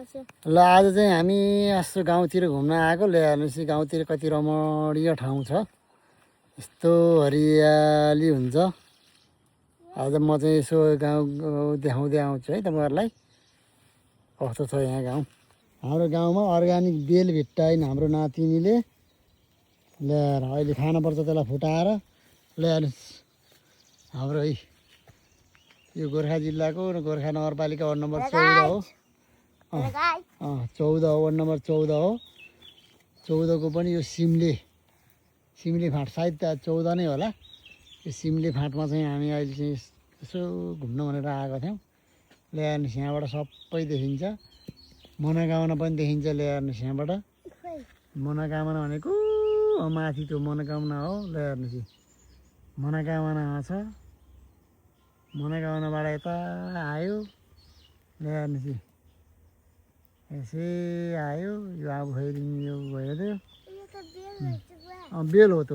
ल आज चाहिँ हामी यस्तो गाउँतिर घुम्न आएको ले हेर्नुहोस् गाउँतिर कति रमणीय ठाउँ छ यस्तो हरियाली हुन्छ आज म चाहिँ यसो गाउँ देखाउँदै आउँछु है तपाईँहरूलाई कस्तो छ यहाँ गाउँ हाम्रो गाउँमा अर्ग्यानिक बेल भेट्टाइन हाम्रो नातिनीले ल्याएर अहिले खानुपर्छ त्यसलाई फुटाएर ल्याएर हाम्रो है यो गोर्खा जिल्लाको गोर्खा नगरपालिका वार्ड नम्बर 14 हो 14 हो वार्ड नम्बर 14 हो 14 को पनि यो सिमले फाँट सायद 14 नै होला यो सिमले फाँटमा चाहिँ हामी अहिले चाहिँ यसो घुम्न भनेर आएको थियौँ ल्याएर यहाँबाट सबै देखिन्छ मनोकामना पनि देखिन्छ ल्याएर यहाँबाट मनोकामना भनेको माथि त्यो मनोकामना हो ल्याएर मनोकामना छ मनोकामनाबाट यता आयो ल्याएर यसै आयो यो अब फेरि यो भयो बेल हो त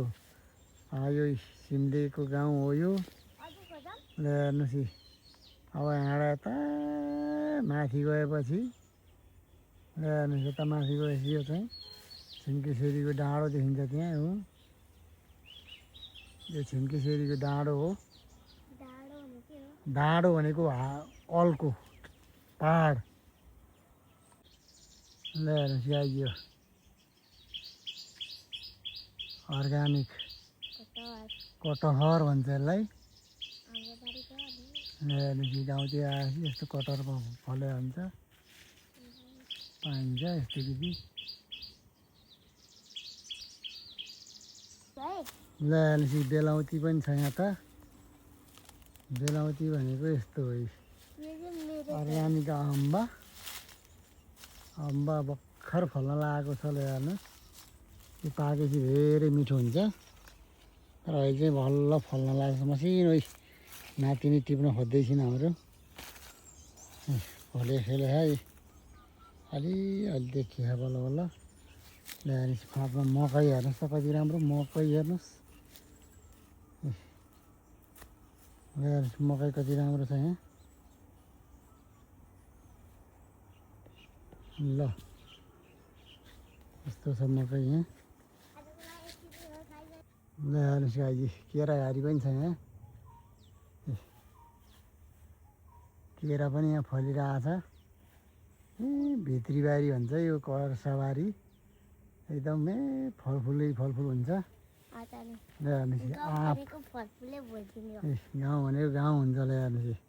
यो सिमलेको गाउँ हो यो ल्याएर अब यहाँबाट यता माथि गएपछि ल्याएर यता माथि गएपछि यो चाहिँ छिम्केश्वरीको डाँडो देखिन्छ त्यहाँ हो यो छिम्केश्वरीको डाँडो हो डाँडो भनेको अल्को पहाड ल्याएर आइयो अर्ग्यानिक कटहर भन्छ यसलाई ल्याएर गाउँतिर आएपछि यस्तो कटहर फले हुन्छ पाइन्छ यस्तो किसिम ल्याएर बेलाउती पनि छ यहाँ त बेलाउती भनेको यस्तो हो अर्ग्यानिक अम्बा भर्खर फल्न लागेको छ हेर्नुहोस् यो पाकेपछि धेरै मिठो हुन्छ तर अहिले चाहिँ बल्ल फल्न लागेको छ मसिनो नातिनी टिप्न खोज्दैछिन् हाम्रो फले खेले है अलि देखियो बल्ल बल्ल ल्याएर फाँटमा मकै हेर्नुहोस् त कति राम्रो मकै हेर्नुहोस् ल्याएर मकै कति राम्रो छ यहाँ ल यस्तो छ मकै यहाँ ल हेर्नुहोस् गाई केराघारी पनि छ यहाँ केरा पनि यहाँ फलिरहेछ भित्री बारी भन्छ यो कर्साबारी एकदमै फलफुल हुन्छ ल हेर्नुहोस् गाउँ भनेको गाउँ हुन्छ ल हेर्नुहोस्